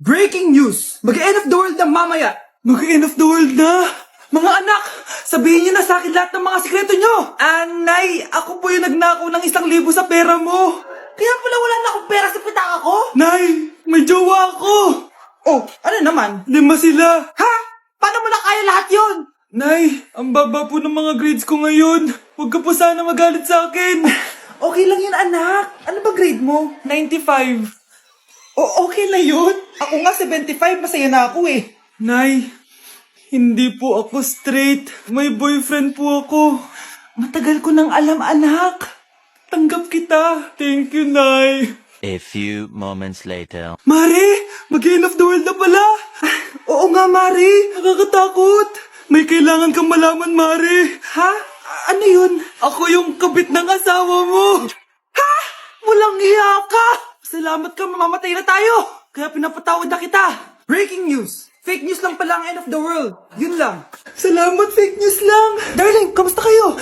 Breaking news! Mag-end of the world na mamaya! Mag-end of the world na? Mga anak, sabihin niyo na sa akin lahat ng mga sikreto niyo! Nay, ako po yung nagnakaw ng 1,000 sa pera mo! Kaya pala wala na akong pera sa pitaka ko? Nay, may jowa ako! Oh, ano naman? 5 sila! Ha? Paano mo na kaya lahat yon? Nay, ang baba po ng mga grades ko ngayon. Huwag ka po sana magalit sa akin. Okay lang yun, anak. Ano ba grade mo? 95. Okay na yun. Ako nga 75, masaya na ako eh. Nay, hindi po ako straight. May boyfriend po ako. Matagal ko nang alam, anak. Tanggap kita. Thank you, Nay. A few moments later. Mari, mag-end of the world na pala. Oo nga, Mari. Nakakatakot. May kailangan kang malaman, Mari. Ha? Ano yun? Ako yung kabit ng asawa mo. Ha? Walang hiya ka. Salamat ka, mamamatay na tayo. Kaya pinapatawad na kita. Breaking news. Fake news lang pala ang end of the world. Yun lang. Salamat, fake news lang. Darling, kamusta kayo?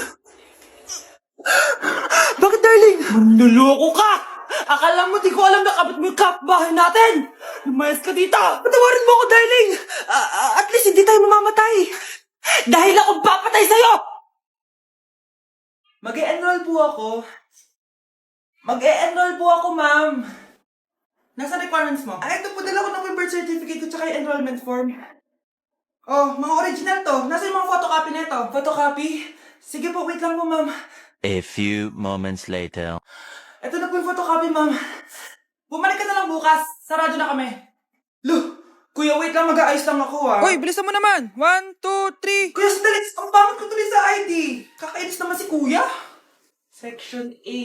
Bakit, darling? Manluloko ka! Akala mo di ko alam na kabit mo yung kapbahay natin! Lumayas ka dito! Patawarin mo ako, darling! At least hindi tayo mamamatay! Dahil akong papatay sa'yo! Mag-e-enroll po ako. Mag-e-enroll po ako, ma'am. Nasa requirements mo? Ito po, dala ko ng birth certificate ko tsaka yung enrollment form. Oh, mga original to. Nasa yung mga photocopy nito? Photocopy? Sige po, wait lang po, ma'am. A few moments later. Ito na po yung photocopy, ma'am. Bumalik ka na lang bukas. Sarado na kami. Lo, kuya, wait lang. Mag-aayos lang ako, ah. Hoy, bilisan mo naman! 1, 2, 3! Kuya, sandali. Ang pangit ko tuloy sa ID. Kakainis naman si kuya. Section A.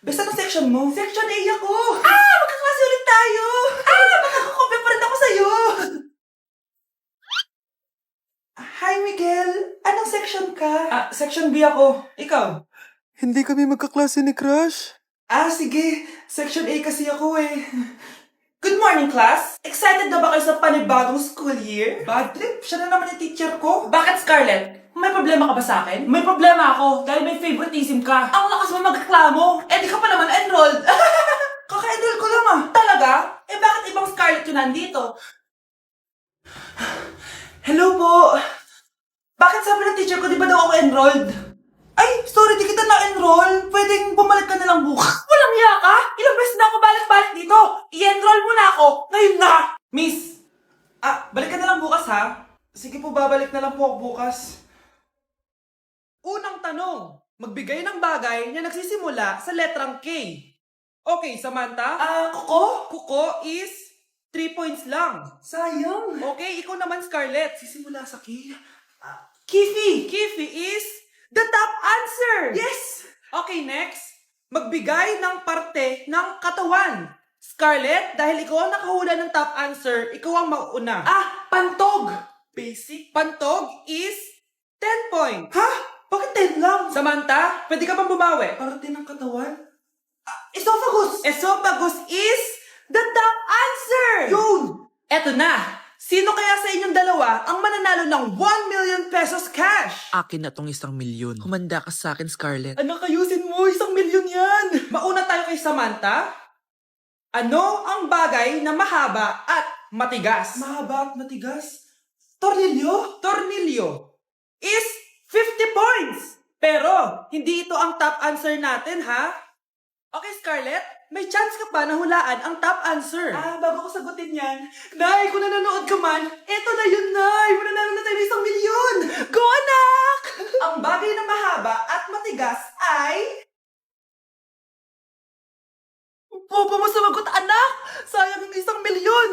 Basta ng section mo? Section A ako. Magkaklase ulit tayo. Makakakopya pa rin ako sa'yo. Hi, Miguel. Anong section ka? Section B ako. Ikaw? Hindi kami magkaklase ni Crush. Sige. Section A kasi ako eh. Good morning, class! Excited na ba kayo sa panibagong school year? Bad trip? Siya na naman yung teacher ko. Bakit, Scarlett? May problema ka ba sa akin? May problema ako dahil may favoritism ka. Ang lakas mo magreklamo. Di ka pa naman enrolled. Kaka-enroll ko lang Talaga? Bakit ibang Scarlett yun nandito? Hello po. Bakit sabi ng teacher ko di ba daw ako enrolled? Ay, sorry, di kita na-enroll. Pwedeng bumalik ka na lang bukas. Walang hiya ka? Ilang beses na ako balik-balik dito. I-enroll mo na ako. Ngayon na. Miss, balik ka na lang bukas ha. Sige po, babalik na lang po ako bukas. Unang tanong. Magbigay ng bagay na nagsisimula sa letrang K. Okay, Samantha? Kuko? Kuko is 3 points lang. Sayang. Okay, ikaw naman, Scarlett. Sisimula sa K. Kifi. Kifi is the top answer! Yes! Okay, next. Magbigay ng parte ng katawan. Scarlett, dahil ikaw ang nakahula ng top answer, ikaw ang mauuna. Pantog! Basic. Pantog is 10 points. Ha? Bakit 10 lang? Samantha, pwede ka bang bumawi? Parte ng katawan? Esophagus! Esophagus is the top answer! Yun! Eto na! Sino kaya sa inyong dalawa ang mananalo ng 1 million pesos cash? Akin na tong 1 milyon. Humanda ka sa akin, Scarlett. Anak, ayusin mo. 1 milyon yan. Mauna tayo kay Samantha. Ano ang bagay na mahaba at matigas? Mahaba at matigas? Tornilyo? Tornilyo is 50 points. Pero, hindi ito ang top answer natin, ha? Okay, Scarlett, may chance ka pa na hulaan ang top answer. Bago ko sagutin yan, Nay, kung nanonood ka man, eto na yun, Nay! Mananalo na tayo ng 1 milyon! Go, anak! Ang bagay na mahaba at matigas ay... Bobo mo sumagot, anak! Sayang yung 1 milyon!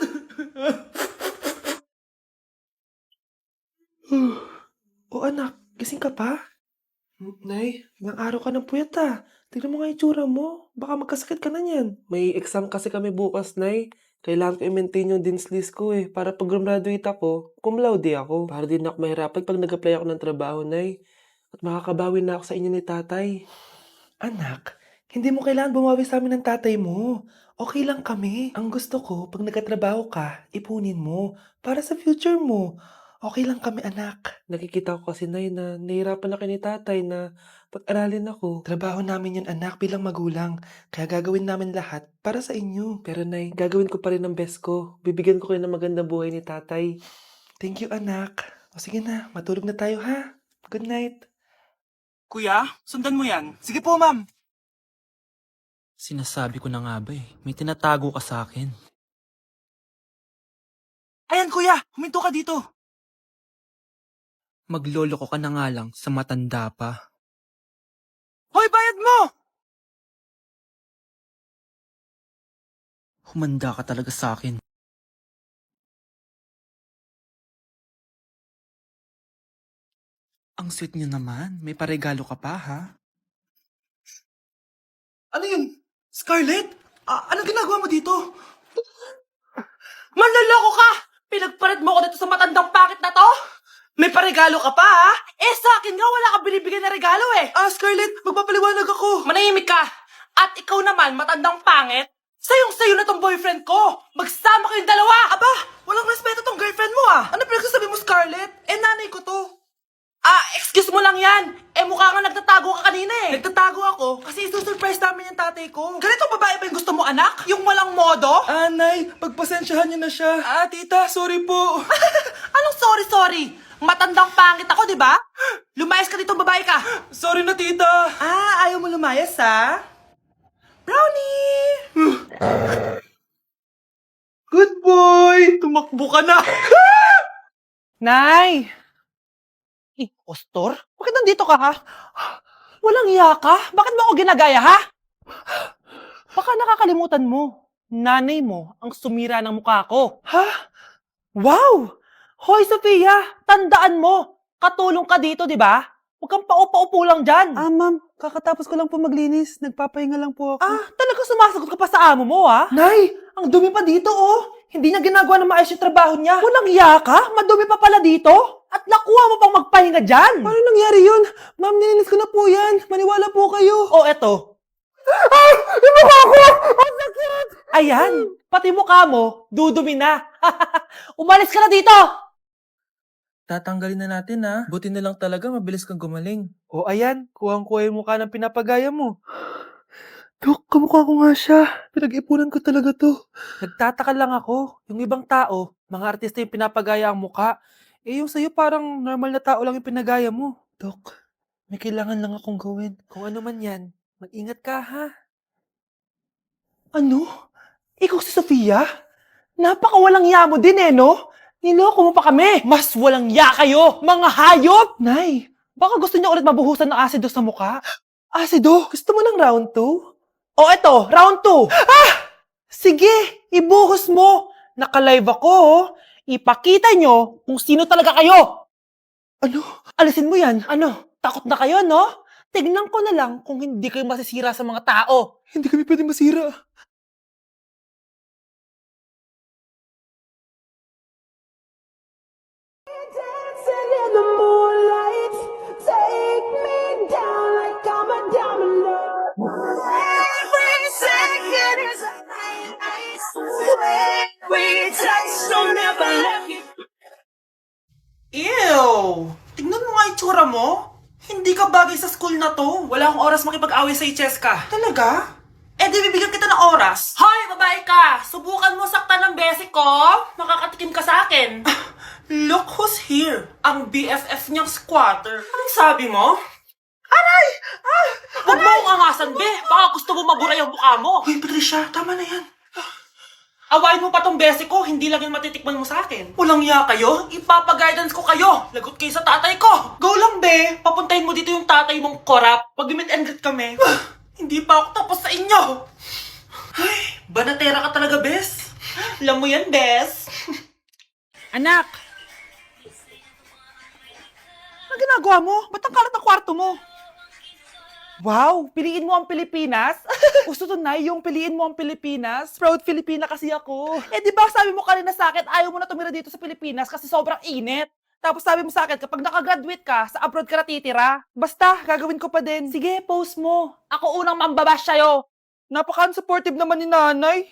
Anak, gising ka pa? Nay, ilang araw ka ng puyat Tignan mo nga yung tsura mo. Baka magkasakit ka na niyan. May exam kasi kami bukas, Nay. Kailangan ko i-maintain yung dean's list ko para pag graduate ako, cum laude ako. Para din ako mahirapan pag nag-apply ako ng trabaho, Nay. At makakabawi na ako sa inyo ni tatay. Anak, hindi mo kailangan bumawi sa amin ng tatay mo. Okay lang kami. Ang gusto ko, pag nagkatrabaho ka, ipunin mo. Para sa future mo. Okay lang kami, anak. Nakikita ko kasi, Nay, na nahihirapan na kayo ni tatay na pag-aralin ako. Trabaho namin yun, anak, bilang magulang. Kaya gagawin namin lahat para sa inyo. Pero, Nay, gagawin ko pa rin ang best ko. Bibigyan ko kayo ng magandang buhay ni tatay. Thank you, anak. O sige na, matulog na tayo, ha? Good night. Kuya, sundan mo yan. Sige po, ma'am. Sinasabi ko na nga ba eh, may tinatago ka sa akin. Ayan, kuya. Huminto ka dito. Maglolo ko ka na nga lang sa matanda pa. Hoy, bayad mo! Humanda ka talaga sa akin. Ang sweet niyo naman, may paregalo ka pa ha? Ano yun? Scarlett? Anong ginagawa mo dito? Manloloko ka! Pinagpalit mo ko dito sa matandang pakit na to? May paregalo ka pa, ha? Eh, sa akin nga, wala ka binibigyan na regalo, eh. Scarlett, magpapaliwanag ako. Manahimik ka. At ikaw naman, matandang pangit. Sayong-sayo na tong boyfriend ko. Magsama kayong dalawa. Aba, walang respeto tong girlfriend mo, ah. Ano pinagsasabi mo, Scarlett? Eh, nanay ko to. Excuse mo lang yan. Eh, mukha nga nagtatago ka kanina eh. Nagtatago ako kasi isusurprise namin yung tatay ko. Ganitong babae ba yung gusto mo, anak? Yung walang modo? Nay, pagpasensyahan niyo na siya. Tita, sorry po. Anong sorry? Matandang pangit ako, di ba? Lumayas ka dito, babae ka. Sorry na, tita. Ayaw mo lumayas, ha? Brownie! Good boy! Tumakbo ka na. Nay! Ostor? Bakit nandito ka, ha? Walang iya ka? Bakit mo ako ginagaya, ha? Baka nakakalimutan mo. Nanay mo ang sumira ng mukha ko. Ha? Wow! Hoy, Sofia! Tandaan mo! Katulong ka dito, di ba? Huwag kang paupa-upo lang dyan. Ma'am, kakatapos ko lang po maglinis. Nagpapahinga lang po ako. Talaga sumasagot ka pa sa amo mo, ha? Nay, ang dumi pa dito, oh. Hindi niya ginagawa ng maayos yung trabaho niya. Walang iya ka? Madumi pa pala dito? At nakuha mo pang magpahinga dyan. Paano nangyari yun? Ma'am, nilinis ko na po yan. Maniwala po kayo. O, eto. Yung mukha ko! Ang sakit! Ayan, pati mukha mo, dudumi na. Umalis ka na dito! Tatanggalin na natin Buti na lang talaga mabilis kang gumaling. O ayan, kuhang-kuha yung mukha ng pinapagaya mo. Dok, kamukha ko nga siya. Pinag-ipunan ko talaga to. Nagtataka lang ako. Yung ibang tao, mga artista yung pinapagaya ang mukha. Yung sa'yo parang normal na tao lang yung pinagaya mo. Dok, may kailangan lang akong gawin. Kung ano man yan, mag-ingat ka ha. Ano? Ikaw si Sofia? Napakawalang ya mo din no? Niloko mo pa kami! Mas walang ya kayo, mga hayop! Nay, baka gusto niyo ulit mabuhusan ng asido sa mukha? Asido? Gusto mo ng round 2? O eto, round 2! Sige, ibuhos mo! Naka-live ako, Ipakita nyo kung sino talaga kayo! Ano? Alisin mo yan. Ano? Takot na kayo, no? Tignan ko na lang kung hindi kayo masisira sa mga tao. Hindi kami pwede masira. Dancing in the moonlight, take me down like I'm a domino. Every second is a night, I swear. We touch, don't ever let me. Ew! Tignan mo nga itsura mo. Hindi ka bagay sa school na to. Wala akong oras makipag-away sa Cheska. Talaga? Eh di bibigyan kita ng oras. Hoy, babae ka! Subukan mo saktan ng basic ko. Makakatikim ka sa akin. Look who's here. Ang BFF niyang squatter. Anong sabi mo? Aray! Huwag mo akong angasan, be. Baka gusto mo mabura yung mukha mo. Hoy, Patricia, tama na yan. Awayin mo pa tong basic ko, hindi lang yung matitikman mo sa akin. Walang ya kayo, ipapa-guidance ko kayo. Lagot kayo sa tatay ko. Go lang, be. Papuntahin mo dito yung tatay mong korap. Pag-meet and greet kami. Hindi pa ako tapos sa inyo. Ay, banatera ka talaga, bes. Alam mo yan, bes. Anak! Ano ginagawa mo? Ba't ang kalat ng kwarto mo? Wow, piliin mo ang Pilipinas? Gusto to na yung piliin mo ang Pilipinas? Proud Filipina kasi ako. Eh di ba sabi mo kanina sa akin, ayaw mo na tumira dito sa Pilipinas kasi sobrang init. Tapos sabi mo sa akin, kapag nakagraduate ka, sa abroad ka natitira. Basta, gagawin ko pa din. Sige, post mo. Ako unang mambabash sa'yo. Napaka-supportive naman ni nanay.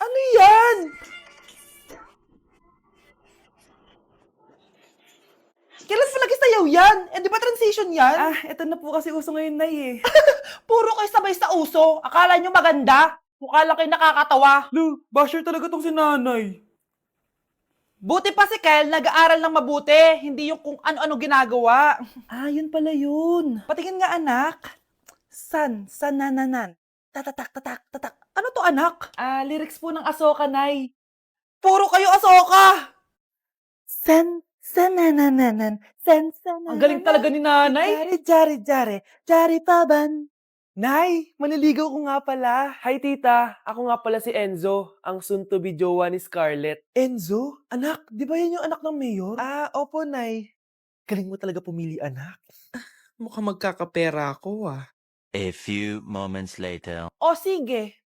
Ano yan? yan? Eh, di ba transition yan? Eto na po kasi uso ngayon, Nay eh. Puro kayo sabay sa uso. Akala nyo maganda? Mukha lang kayo nakakatawa. Lu, basher talaga tong si nanay. Buti pa si Kel, nag-aaral ng mabuti. Hindi yung kung ano-ano ginagawa. Yun pala yun. Patingin nga, anak. San-nananan. Tatak. Ano to, anak? Lyrics po ng Asoka, Nay. Puro kayo asoka. San-nananan. Ang galing talaga ni nanay. Jari paban. Nay, maniligaw ko nga pala. Hi, tita. Ako nga pala si Enzo, ang soon-to-be jowa ni Scarlett. Enzo? Anak, di ba yan yung anak ng mayor? Opo, Nay. Galing mo talaga pumili, anak. Mukhang magkakapera ako A few moments later. O sige,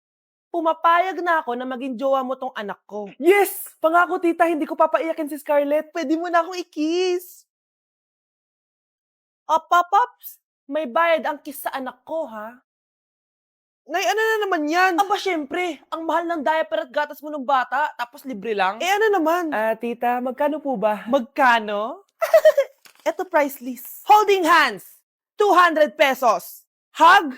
pumapayag na ako na maging jowa mo tong anak ko. Yes! Pangako, tita, hindi ko papaiyakin si Scarlett. Pwede mo na akong i-kiss. Pops, may bayad ang kiss sa anak ko, ha? Nay, ano na naman yan? Aba, syempre, ang mahal ng diaper at gatas mo ng bata, tapos libre lang. ano naman? Tita, magkano po ba? Magkano? Eto price list. Holding hands, 200 pesos. Hug,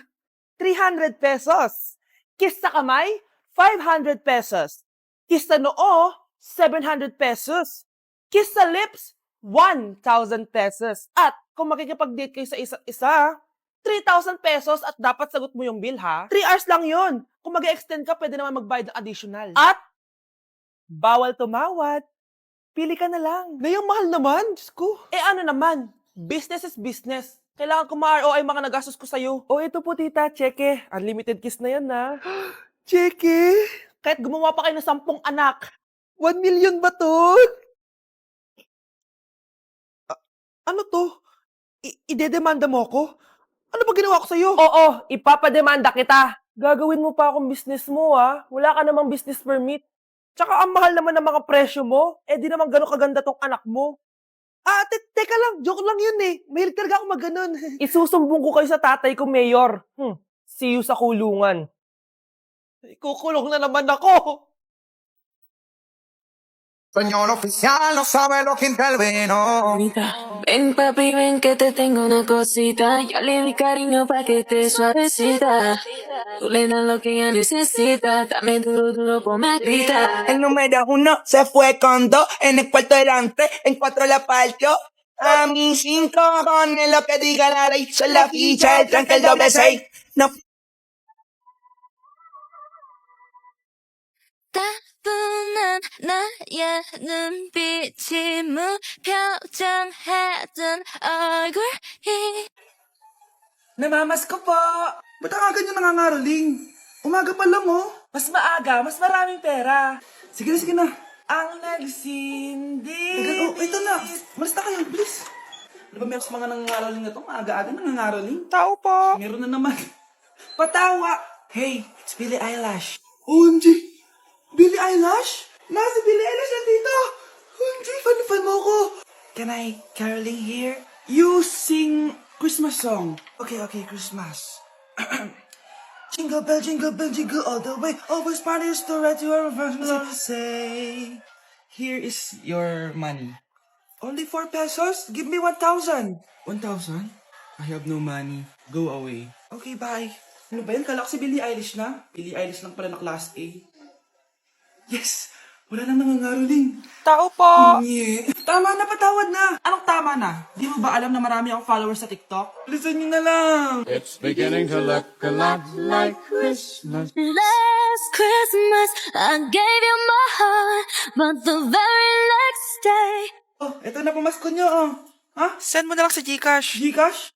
300 pesos. Kiss sa kamay, 500 pesos. Kiss sa noo, 700 pesos. Kiss sa lips, 1,000 pesos. At kung makikipag-date kayo sa isa't isa, 3,000 pesos at dapat sagot mo yung bill, ha? 3 hours lang yun. Kung mag-extend ka, pwede naman magbayad ng additional. At, bawal tumawad. Pili ka na lang. Nay, ang mahal naman. Diyos ko. Ano naman? Business is business. Kailangan ko ma-ROI mga nagastos ko sa'yo. Ito po, tita. Cheque. Unlimited kiss na yan, na. Cheque? Kahit gumawa pa kayo ng 10 anak. 1 million ba to? Ano to? Idedemanda mo ako? Ano ba ginawa ko sa'yo? Oo, ipapademanda kita. Gagawin mo pa akong business mo, ha? Wala ka namang business permit. Tsaka ang mahal naman ng mga presyo mo. Di naman gano'ng kaganda tong anak mo. Teka lang. Joke lang yun eh. Mahilig talaga ako maganon. Isusumbong ko kayo sa tatay ko, Mayor. See you sa kulungan. Kukulong na naman ako. Señor oficial, no sabe lo que intervino. Ven papi, ven que te tengo una cosita. Yo le di cariño pa' que esté suavecita. Tú le das lo que ella necesita. Dame duro, ponme a gritar. El número 1 se fue con 2, en el cuarto eran 3, en 4 la partió. A mí 5 cojones lo que diga la ley, son la ficha, el tranque, el doble 6. No. 따분한 나의 눈빛이 무표정해진 얼굴이 Namamas ko po! Ba't ang aga niyo nangangaroling? Umaga pa lang, oh. Mas maaga, mas maraming pera. Sige na. Ang nagsindi. Ito na. Malis na kayo, bilis. Ano ba meron sa mga nangangaroling na to? Maaga-aga nangangaroling. Tao po. Meron na naman. Patawa! Hey, it's Billie Eilish. OMG! Billie Eilish? Si Billie Eilish nandito! OMG! Fan mo ko! Can I caroling here? You sing Christmas song. Okay, Christmas. Jingle bell, jingle all the way. Always party is to right to our friends. Love say, here is your money. Only 4 pesos? Give me 1,000. 1,000? I have no money. Go away. Okay, bye. Ano ba yan? Kala ko si Billie Eilish na. Billie Eilish lang pala na class A. Yes! Wala nang nangangaroling. Tao po. Yeah. Tama na, patawad na. Anong tama na? Di mo ba alam na marami akong followers sa TikTok? Listen nyo na lang. Last Christmas I gave you my heart, but the very next day Oh, eto na pamasko nyo, oh. Ha? Send mo na lang sa Gcash. Gcash?